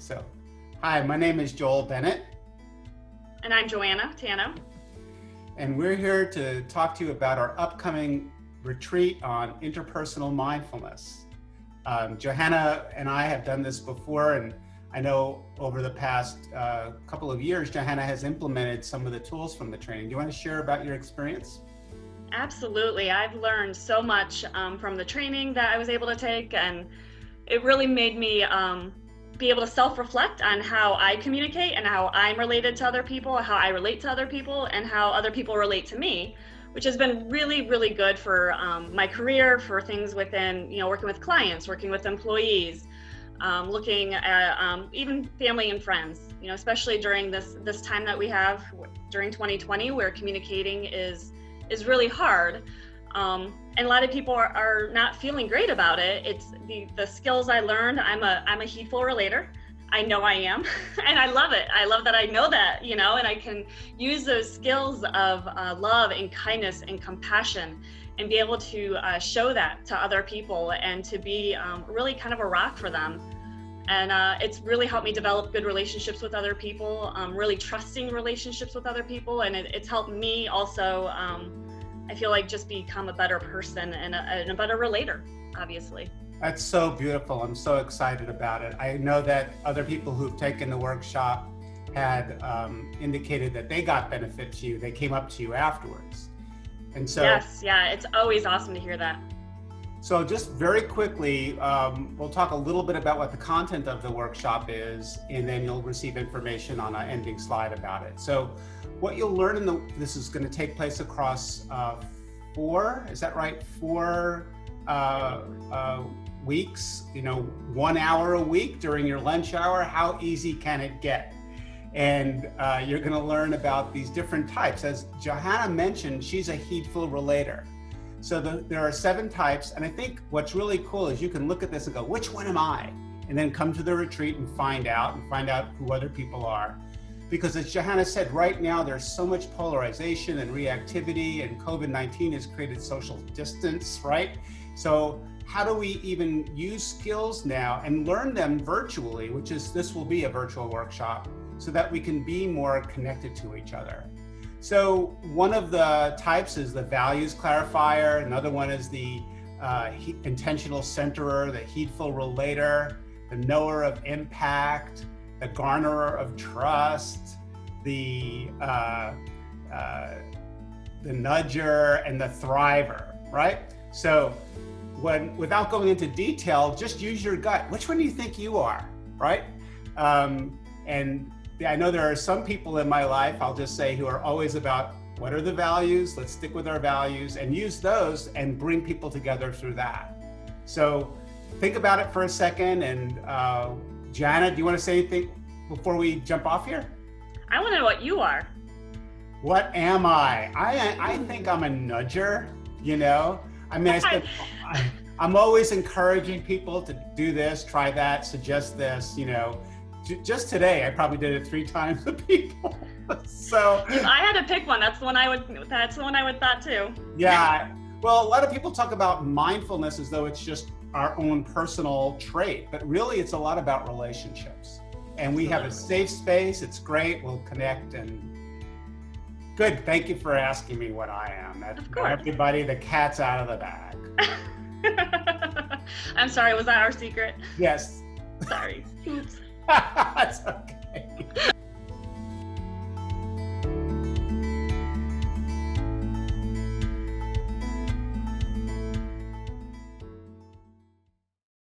So, hi, my name is Joel Bennett. And I'm Joanna Tano. And we're here to talk to you about our upcoming retreat on interpersonal mindfulness. Johanna and I have done this before, and I know over the past couple of years, Johanna has implemented some of the tools from the training. Do you want to share about your experience? Absolutely. I've learned so much from the training that I was able to take, and it really made me be able to self-reflect on how I communicate and how I'm related to other people, how I relate to other people, and how other people relate to me, which has been really, really good for my career, for things within, working with clients, working with employees, looking at even family and friends, especially during this time that we have during 2020, where communicating is really hard. And a lot of people are not feeling great about it. It's the skills I learned. I'm a Heedful Relater. I know I am, and I love it. I love that I know that, and I can use those skills of love and kindness and compassion and be able to show that to other people and to be really kind of a rock for them. And it's really helped me develop good relationships with other people, really trusting relationships with other people. And it's helped me also, I feel like, just become a better person and a better relater, obviously. That's so beautiful. I'm so excited about it. I know that other people who've taken the workshop had indicated that they got benefit to you. They came up to you afterwards. And so, yes, yeah, it's always awesome to hear that. So just very quickly, we'll talk a little bit about what the content of the workshop is, and then you'll receive information on an ending slide about it. So what you'll learn this is going to take place across four weeks, 1 hour a week during your lunch hour. How easy can it get? And you're going to learn about these different types. As Johanna mentioned, she's a Heedful Relater. So there are 7 types, and I think what's really cool is you can look at this and go, which one am I? And then come to the retreat and find out who other people are. Because as Johanna said, right now there's so much polarization and reactivity, and COVID-19 has created social distance, right? So how do we even use skills now and learn them virtually, this will be a virtual workshop, so that we can be more connected to each other. So one of the types is the values clarifier. Another one is the intentional centerer, the heedful relater, the knower of impact, the garnerer of trust, the nudger, and the thriver, right? So without going into detail, just use your gut. Which one do you think you are, right? And I know there are some people in my life, I'll just say, who are always about what are the values, let's stick with our values, and use those and bring people together through that. So think about it for a second. And Jana, do you want to say anything before we jump off here? I want to know what you are. What am I? I think I'm a nudger, I mean, I'm always encouraging people to do this, try that, suggest this, Just today, I probably did it 3 times with people. So if I had to pick one, that's the one I would thought too. Yeah. Well, a lot of people talk about mindfulness as though it's just our own personal trait, but really it's a lot about relationships. And we have a safe space. It's great. We'll connect. And good. Thank you for asking me what I am. Of course. Everybody, the cat's out of the bag. I'm sorry. Was that our secret? Yes. Sorry. Oops. That's okay.